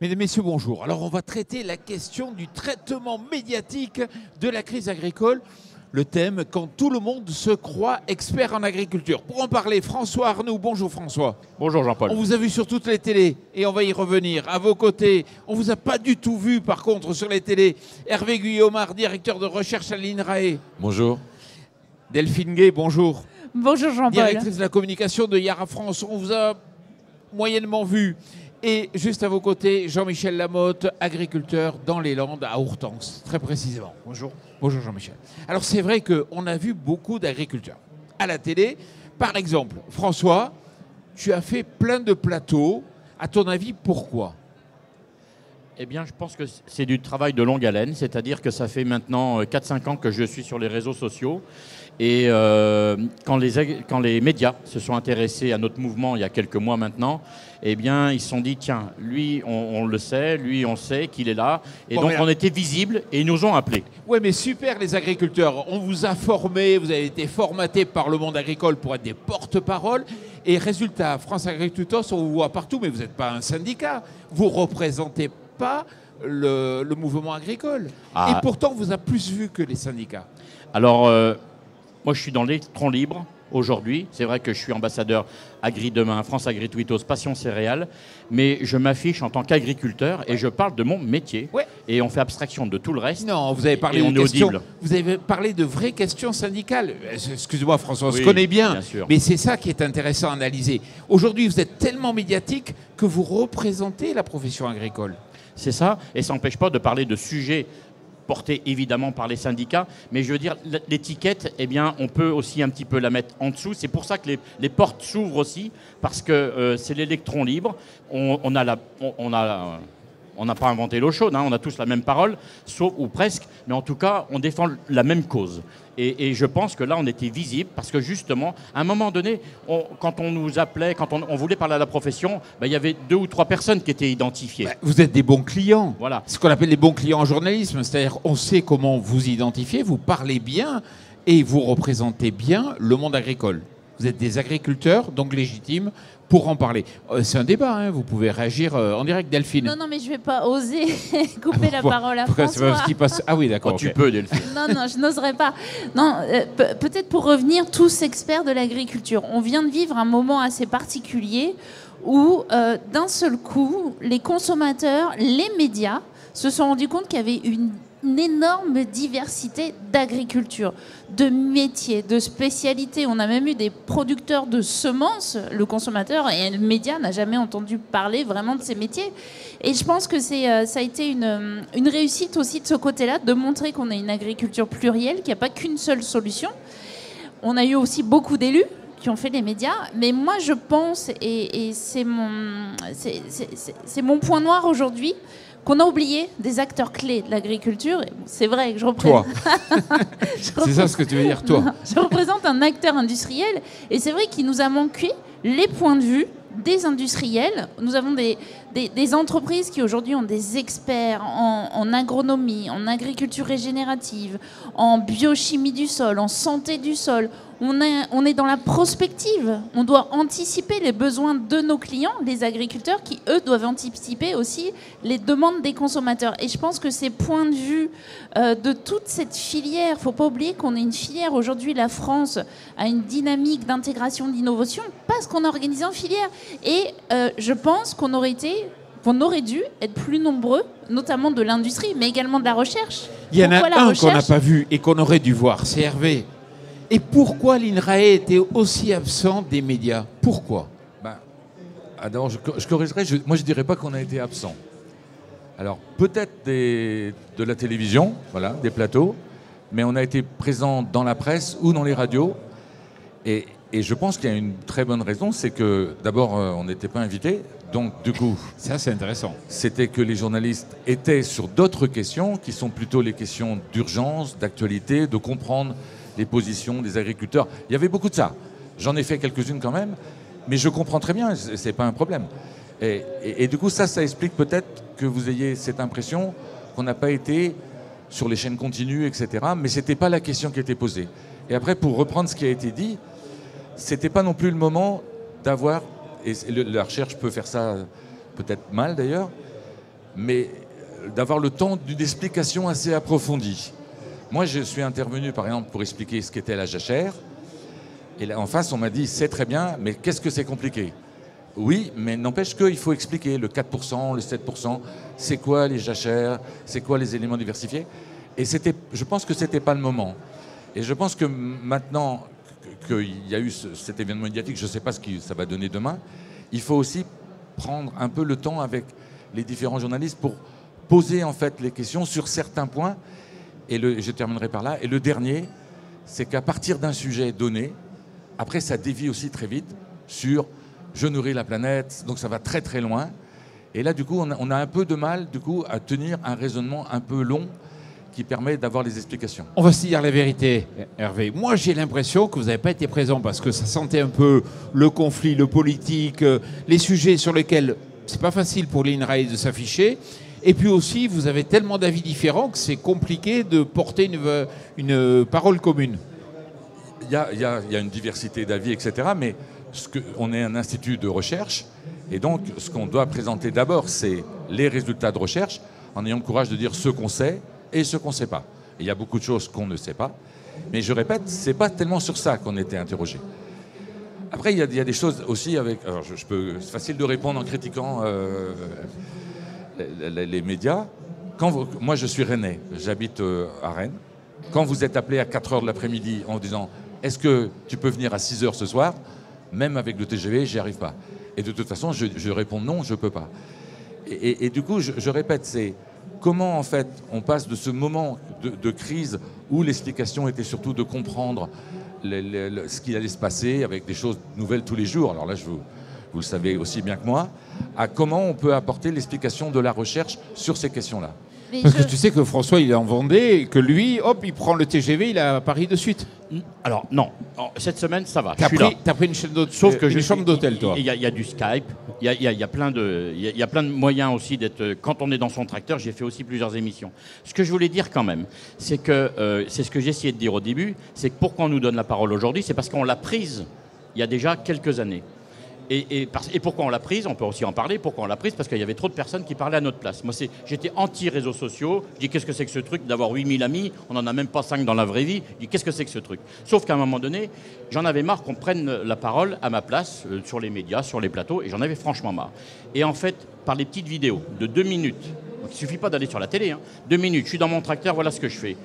Mesdames, Messieurs, bonjour. Alors, on va traiter la question du traitement médiatique de la crise agricole. Le thème, quand tout le monde se croit expert en agriculture. Pour en parler, François Arnoux. Bonjour François. Bonjour Jean-Paul. On vous a vu sur toutes les télés et on va y revenir. À vos côtés, on vous a pas du tout vu par contre sur les télés. Hervé Guillaumard, directeur de recherche à l'INRAE. Bonjour. Delphine Gay, bonjour. Bonjour Jean-Paul. Directrice de la communication de Yara France. On vous a moyennement vu. Et juste à vos côtés, Jean-Michel Lamotte, agriculteur dans les Landes, à Ourtens, très précisément. Bonjour. Bonjour Jean-Michel. Alors c'est vrai qu'on a vu beaucoup d'agriculteurs à la télé. Par exemple, François, tu as fait plein de plateaux. À ton avis, pourquoi ? Eh bien, je pense que c'est du travail de longue haleine, c'est-à-dire que ça fait maintenant 4-5 ans que je suis sur les réseaux sociaux. Et quand les médias se sont intéressés à notre mouvement il y a quelques mois maintenant, eh bien, ils se sont dit, tiens, lui, on le sait, lui, on sait qu'il est là. Et Bon, donc, on était visibles et ils nous ont appelés. Oui, mais super les agriculteurs. On vous a formés, vous avez été formatés par le monde agricole pour être des porte-paroles. Et résultat, France Agricultos, on vous voit partout, mais vous n'êtes pas un syndicat. Vous ne représentez pas le mouvement agricole. Ah. Et pourtant, on vous a plus vu que les syndicats. Alors, moi, je suis dans l'électron libre aujourd'hui. C'est vrai que je suis ambassadeur Agri Demain, France Agri-Twitos, Passion Céréales, mais je m'affiche en tant qu'agriculteur et je parle de mon métier. Ouais. Et on fait abstraction de tout le reste. Non, vous avez parlé Et on de est questions. audible. Vous avez parlé de vraies questions syndicales. Excusez-moi, François, on se Oui, connaît bien, bien sûr. mais c'est ça qui est intéressant à analyser. Aujourd'hui, vous êtes tellement médiatique que vous représentez la profession agricole. C'est ça, et ça n'empêche pas de parler de sujets portés évidemment par les syndicats, mais je veux dire, l'étiquette, eh bien, on peut aussi un petit peu la mettre en dessous. C'est pour ça que les portes s'ouvrent aussi, parce que c'est l'électron libre. On n'a pas inventé l'eau chaude, hein, on a tous la même parole, sauf ou presque, mais en tout cas, on défend la même cause. Et je pense que là, on était visible parce que justement, à un moment donné, quand on nous appelait, quand on voulait parler à la profession, ben, il y avait 2 ou 3 personnes qui étaient identifiées. Vous êtes des bons clients. Voilà. Ce qu'on appelle les bons clients en journalisme, c'est-à-dire on sait comment vous identifier, vous parlez bien et vous représentez bien le monde agricole. Vous êtes des agriculteurs, donc légitimes, pour en parler. C'est un débat, hein, vous pouvez réagir en direct, Delphine. Non, mais je ne vais pas oser couper la parole à Pourquoi c'est François. pas ce qui passe. Ah oui, d'accord. Oh, tu ok. peux, Delphine. Non, je n'oserais pas. Non, peut-être pour revenir, tous experts de l'agriculture. On vient de vivre un moment assez particulier où, d'un seul coup, les consommateurs, les médias, se sont rendus compte qu'il y avait une énorme diversité d'agriculture, de métiers, de spécialités. On a même eu des producteurs de semences, le consommateur, et le média n'a jamais entendu parler vraiment de ces métiers. Et je pense que ça a été une réussite aussi de ce côté-là, de montrer qu'on a une agriculture plurielle, qu'il n'y a pas qu'une seule solution. On a eu aussi beaucoup d'élus qui ont fait les médias, mais moi je pense, et c'est mon point noir aujourd'hui, qu'on a oublié des acteurs clés de l'agriculture. C'est vrai que je représente... Toi. C'est ça ce que tu veux dire, toi. Non, je représente un acteur industriel, et c'est vrai qu'il nous a manqué les points de vue des industriels. Nous avons des entreprises qui aujourd'hui ont des experts en agronomie, en agriculture régénérative, en biochimie du sol, en santé du sol. On est dans la prospective. On doit anticiper les besoins de nos clients, les agriculteurs, qui, eux, doivent anticiper aussi les demandes des consommateurs. Et je pense que ces points de vue de toute cette filière, il ne faut pas oublier qu'on est une filière. Aujourd'hui, la France a une dynamique d'intégration, d'innovation, parce qu'on a organisé en filière. Et je pense qu'on aurait dû être plus nombreux, notamment de l'industrie, mais également de la recherche. Il y en Pourquoi a la un qu'on n'a recherche pas vu et qu'on aurait dû voir, c'est Hervé. Et pourquoi l'INRAE était aussi absent des médias ? Pourquoi ? D'abord, je corrigerai, moi je ne dirais pas qu'on a été absent. Alors peut-être de la télévision, voilà, des plateaux, mais on a été présent dans la presse ou dans les radios. Et je pense qu'il y a une très bonne raison, c'est que d'abord on n'était pas invités, donc du coup... Ça c'est intéressant. C'était que les journalistes étaient sur d'autres questions, qui sont plutôt les questions d'urgence, d'actualité, de comprendre les positions des agriculteurs. Il y avait beaucoup de ça. J'en ai fait quelques-unes quand même, mais je comprends très bien, c'est pas un problème. Et du coup, ça explique peut-être que vous ayez cette impression qu'on n'a pas été sur les chaînes continues, etc. Mais c'était pas la question qui était posée. Et après, pour reprendre ce qui a été dit, c'était pas non plus le moment d'avoir, et la recherche peut faire ça peut-être mal d'ailleurs, mais d'avoir le temps d'une explication assez approfondie. Moi, je suis intervenu, par exemple, pour expliquer ce qu'était la jachère. Et là, en face, on m'a dit, c'est très bien, mais qu'est-ce que c'est compliqué? Oui, mais n'empêche qu'il faut expliquer le 4%, le 7%, c'est quoi les jachères, c'est quoi les éléments diversifiés. Et je pense que ce n'était pas le moment. Et je pense que maintenant qu'il y a eu cet événement médiatique, je ne sais pas ce que ça va donner demain, il faut aussi prendre un peu le temps avec les différents journalistes pour poser en fait les questions sur certains points. Et je terminerai par là. Et le dernier, c'est qu'à partir d'un sujet donné, après ça dévie aussi très vite sur je nourris la planète, donc ça va très très loin. Et là du coup on a un peu de mal du coup à tenir un raisonnement un peu long qui permet d'avoir les explications. On va se dire la vérité, Hervé. Moi, j'ai l'impression que vous n'avez pas été présent parce que ça sentait un peu le conflit, le politique, les sujets sur lesquels c'est pas facile pour l'INRAE de s'afficher. Et puis aussi, vous avez tellement d'avis différents que c'est compliqué de porter une parole commune. Il y a une diversité d'avis, etc. Mais on est un institut de recherche. Et donc, ce qu'on doit présenter d'abord, c'est les résultats de recherche en ayant le courage de dire ce qu'on sait et ce qu'on ne sait pas. Et il y a beaucoup de choses qu'on ne sait pas. Mais je répète, ce n'est pas tellement sur ça qu'on était interrogé. Après, il y a des choses aussi avec... Alors, c'est facile de répondre en critiquant les médias. Moi, je suis rennais. J'habite à Rennes. Quand vous êtes appelé à 4h de l'après-midi en disant « Est-ce que tu peux venir à 6h ce soir ?» Même avec le TGV, j'y arrive pas. Et de toute façon, je réponds non, je ne peux pas. Et du coup, je répète, c'est... Comment, en fait, on passe de ce moment de crise où l'explication était surtout de comprendre ce qui allait se passer avec des choses nouvelles tous les jours, alors là, vous le savez aussi bien que moi, à comment on peut apporter l'explication de la recherche sur ces questions-là. Parce que tu sais que François, il est en Vendée, et que lui, hop, il prend le TGV, il est à Paris de suite. Alors, non. Cette semaine, ça va. T'as pris une chaîne d'hôtel. Sauf que une chambre d'hôtel, toi. Il y a du Skype, il y a plein de moyens aussi d'être... Quand on est dans son tracteur, j'ai fait aussi plusieurs émissions. Ce que je voulais dire quand même, c'est que, c'est ce que j'ai essayé de dire au début, c'est que pourquoi on nous donne la parole aujourd'hui, c'est parce qu'on l'a prise il y a déjà quelques années. Et pourquoi on l'a prise, on peut aussi en parler, pourquoi on l'a prise, parce qu'il y avait trop de personnes qui parlaient à notre place. Moi, j'étais anti-réseaux sociaux, je dis qu'est-ce que c'est que ce truc d'avoir 8000 amis, on n'en a même pas 5 dans la vraie vie, je dis qu'est-ce que c'est que ce truc. Sauf qu'à un moment donné, j'en avais marre qu'on prenne la parole à ma place, sur les médias, sur les plateaux, et j'en avais franchement marre. Et en fait, par les petites vidéos de 2 minutes, donc il ne suffit pas d'aller sur la télé, hein, 2 minutes, je suis dans mon tracteur, voilà ce que je fais.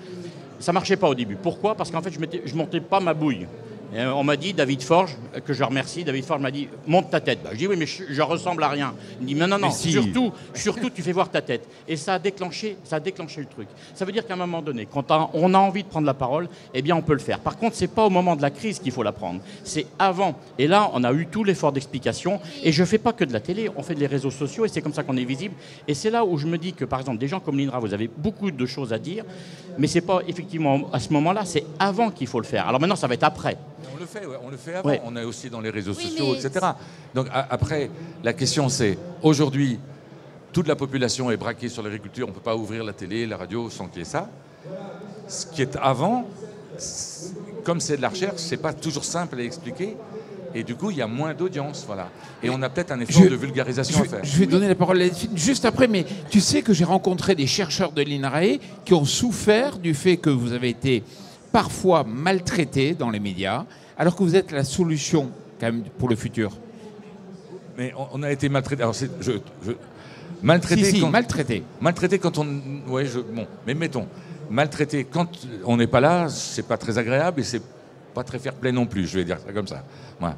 Ça ne marchait pas au début. Pourquoi? Parce qu'en fait, je ne montais pas ma bouille. Et on m'a dit, David Forge, que je remercie, David Forge m'a dit, monte ta tête. Je dis, oui, mais je ressemble à rien. Il dit, non, si. surtout, tu fais voir ta tête. Et ça a déclenché le truc. Ça veut dire qu'à un moment donné, quand on a envie de prendre la parole, eh bien, on peut le faire. Par contre, c'est pas au moment de la crise qu'il faut la prendre. C'est avant. Et là, on a eu tout l'effort d'explication. Et je fais pas que de la télé, on fait des réseaux sociaux, et c'est comme ça qu'on est visible. Et c'est là où je me dis que, par exemple, des gens comme l'INRA, vous avez beaucoup de choses à dire, mais c'est pas effectivement à ce moment-là, c'est avant qu'il faut le faire. Alors maintenant, ça va être après. On le fait avant, ouais. On est aussi dans les réseaux sociaux, etc. Donc après, la question c'est, aujourd'hui, toute la population est braquée sur l'agriculture, on ne peut pas ouvrir la télé, la radio sans qu'il y ait ça. Ce qui est avant, comme c'est de la recherche, c'est pas toujours simple à expliquer, et du coup, il y a moins d'audience, voilà. Et on a peut-être un effort de vulgarisation à faire. Je vais donner la parole à Delphine juste après, mais tu sais que j'ai rencontré des chercheurs de l'INRAE qui ont souffert du fait que vous avez été parfois maltraité dans les médias, alors que vous êtes la solution quand même pour le futur. Mais on a été maltraité. Alors maltraité. Maltraité. Maltraité quand on. Ouais, bon, mais mettons, maltraité quand on n'est pas là, c'est pas très agréable et c'est pas très fair-play non plus. Je vais dire ça comme ça. Voilà.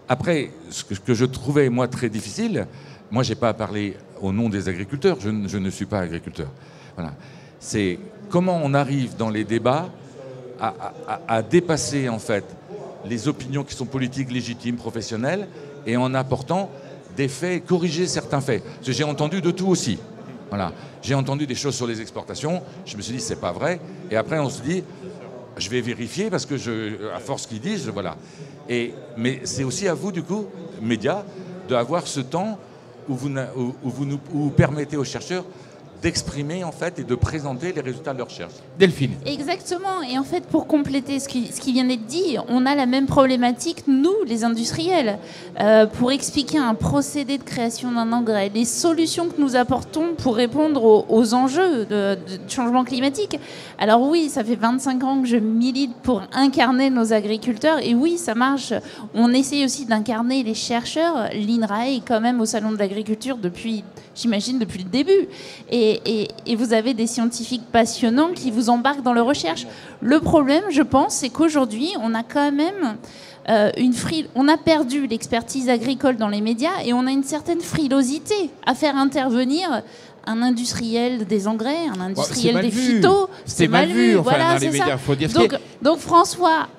Après, ce que je trouvais moi très difficile, moi j'ai pas à parler au nom des agriculteurs. Je ne suis pas agriculteur. Voilà. C'est comment on arrive dans les débats à dépasser en fait les opinions qui sont politiques, légitimes, professionnelles, et en apportant des faits, corriger certains faits. Parce que j'ai entendu de tout aussi. Voilà. J'ai entendu des choses sur les exportations, je me suis dit c'est pas vrai, et après on se dit je vais vérifier parce que à force qu'ils disent, voilà. Mais c'est aussi à vous du coup, médias, d'avoir ce temps où vous permettez aux chercheurs d'exprimer en fait et de présenter les résultats de leur recherche. Delphine. Exactement. Et en fait, pour compléter ce qui vient d'être dit, on a la même problématique, nous, les industriels, pour expliquer un procédé de création d'un engrais, les solutions que nous apportons pour répondre aux enjeux de changement climatique. Alors oui, ça fait 25 ans que je milite pour incarner nos agriculteurs. Et oui, ça marche. On essaye aussi d'incarner les chercheurs. L'INRAE est quand même au Salon de l'agriculture depuis le début. Et vous avez des scientifiques passionnants qui vous embarquent dans leur recherche. Le problème, je pense, c'est qu'aujourd'hui, on a quand même on a perdu l'expertise agricole dans les médias et on a une certaine frilosité à faire intervenir un industriel des engrais, un industriel des phytos. C'est mal vu, enfin, voilà, dans les médias, faut dire donc François,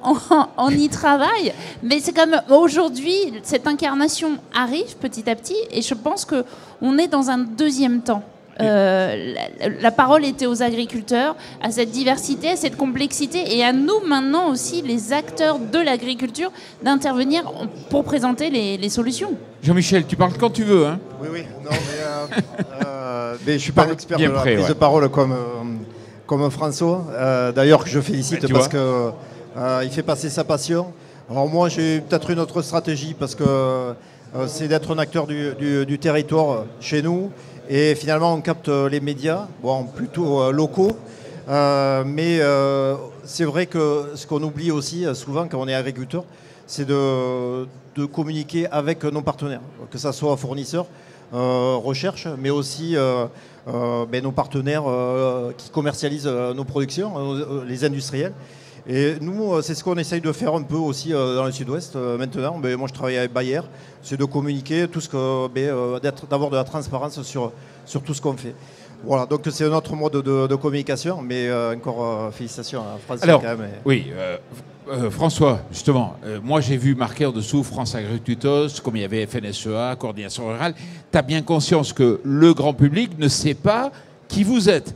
on y travaille, mais c'est comme aujourd'hui, cette incarnation arrive petit à petit, et je pense qu'on est dans un deuxième temps. La parole était aux agriculteurs, à cette diversité, à cette complexité, et à nous maintenant aussi, les acteurs de l'agriculture, d'intervenir pour présenter les solutions. Jean-Michel, tu parles quand tu veux, hein. Oui. Non, mais je suis pas un expert de la prise de parole comme François. D'ailleurs, que je félicite parce que il fait passer sa passion. Alors moi, j'ai peut-être une autre stratégie parce que c'est d'être un acteur du territoire chez nous. Et finalement, on capte les médias, plutôt locaux. Mais c'est vrai que ce qu'on oublie aussi souvent quand on est agriculteur, c'est de communiquer avec nos partenaires, que ce soit fournisseurs, recherche, mais aussi nos partenaires qui commercialisent nos productions, les industriels. Et nous, c'est ce qu'on essaye de faire un peu aussi dans le sud-ouest maintenant. Moi, je travaille avec Bayer, c'est de communiquer tout ce que, d'avoir de la transparence sur tout ce qu'on fait. Voilà, donc c'est notre mode de communication, mais encore félicitations à François. Alors, quand même. Oui, François, justement, moi j'ai vu marqué en dessous France Agri-Tutos, comme il y avait FNSEA, Coordination Rurale. Tu as bien conscience que le grand public ne sait pas qui vous êtes.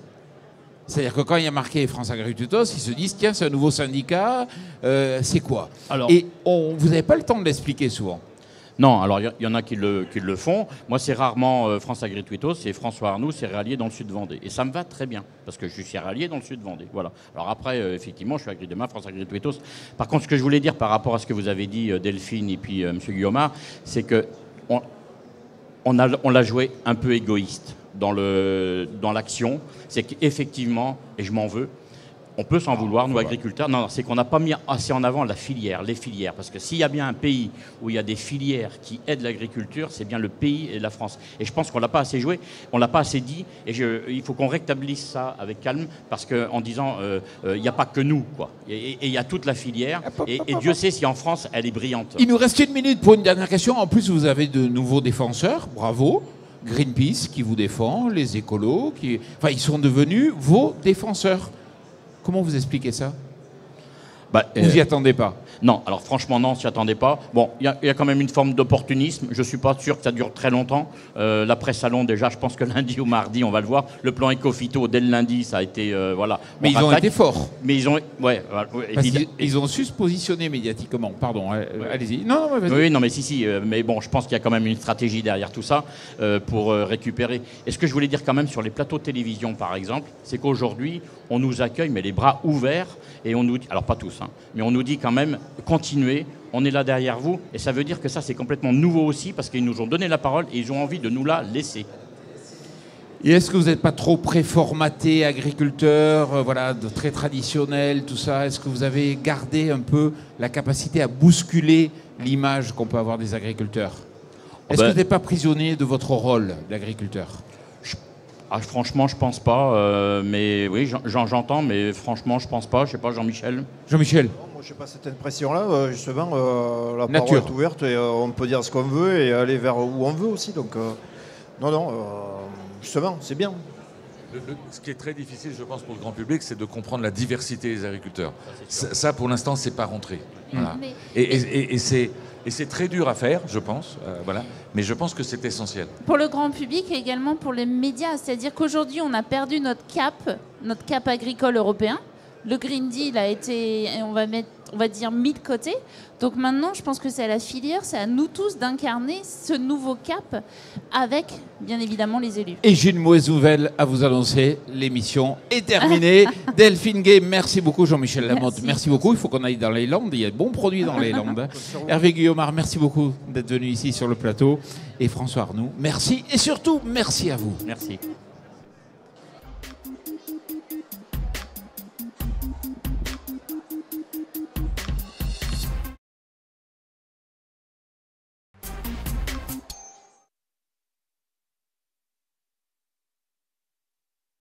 C'est-à-dire que quand il y a marqué France Agri-Tutos, ils se disent, tiens, c'est un nouveau syndicat, c'est quoi? Et vous n'avez pas le temps de l'expliquer souvent. Non, alors il y en a qui le font. Moi, c'est rarement France Agri-Tutos, c'est François Arnoux, céréalier dans le sud Vendée. Et ça me va très bien, parce que je suis céréalier dans le sud Vendée. Voilà. Alors après, effectivement, je suis Agri-Demain, France Agri-Tutos. Par contre, ce que je voulais dire par rapport à ce que vous avez dit, Delphine et puis M. Guillaumard, c'est qu'on l'a joué un peu égoïste dans l'action. C'est qu'effectivement, et je m'en veux, on peut s'en vouloir, nous agriculteurs. Non, c'est qu'on n'a pas mis assez en avant les filières. Parce que s'il y a bien un pays où il y a des filières qui aident l'agriculture, c'est bien le pays et la France. Et je pense qu'on ne l'a pas assez joué, on ne l'a pas assez dit. Et il faut qu'on rétablisse ça avec calme, parce qu'en disant, il n'y a pas que nous, quoi. Et il y a toute la filière. Et Dieu sait si en France, elle est brillante. Il nous reste 1 minute pour une dernière question. En plus, vous avez de nouveaux défenseurs. Bravo. Greenpeace qui vous défend, les écolos, ils sont devenus vos défenseurs. Comment vous expliquez ça? Vous n'y attendez pas? Non, alors franchement non, on s'y attendait pas. Bon, il y a quand même une forme d'opportunisme. Je suis pas sûr que ça dure très longtemps. L'après-salon, déjà, je pense que lundi ou mardi, on va le voir. Le plan Éco-Phyto, dès le lundi, ça a été voilà. Mais ils ont été forts. Mais ils ont, ils ont su se positionner médiatiquement. Pardon, allez-y. Non, vas-y. Oui, non, mais si. Mais bon, je pense qu'il y a quand même une stratégie derrière tout ça pour récupérer. Et ce que je voulais dire quand même sur les plateaux de télévision, par exemple, c'est qu'aujourd'hui, on nous accueille, mais les bras ouverts, et on nous dit, alors pas tous, hein, mais on nous dit quand même, continuez, on est là derrière vous, et ça veut dire que ça c'est complètement nouveau aussi, parce qu'ils nous ont donné la parole et ils ont envie de nous la laisser. Et est-ce que vous n'êtes pas trop préformaté, agriculteur, très traditionnel, tout ça? Est-ce que vous avez gardé un peu la capacité à bousculer l'image qu'on peut avoir des agriculteurs? Est-ce que vous n'êtes pas prisonnier de votre rôle d'agriculteur? Franchement, je pense pas. Mais oui, j'entends, mais franchement, je pense pas. Je sais pas, Jean-Michel. Jean-Michel. Moi, je n'ai pas cette impression-là. Justement, la parole est ouverte et on peut dire ce qu'on veut et aller vers où on veut aussi. Donc, justement, c'est bien. Ce qui est très difficile, je pense, pour le grand public, c'est de comprendre la diversité des agriculteurs. Ça, pour l'instant, c'est pas rentré. Voilà. Et c'est très dur à faire, je pense. Mais je pense que c'est essentiel. Pour le grand public et également pour les médias. C'est-à-dire qu'aujourd'hui, on a perdu notre cap agricole européen. Le Green Deal a été, on va mettre on va dire, mis de côté. Donc maintenant, je pense que c'est à la filière, c'est à nous tous d'incarner ce nouveau cap avec, bien évidemment, les élus. Et j'ai une mauvaise nouvelle à vous annoncer, l'émission est terminée. Delphine Gay, merci beaucoup. Jean-Michel Lamotte, merci beaucoup. Il faut qu'on aille dans les Landes, il y a de bons produits dans les Landes. Hervé Guillaumard, merci beaucoup d'être venu ici sur le plateau. Et François Arnoux, merci. Et surtout, merci à vous. Merci.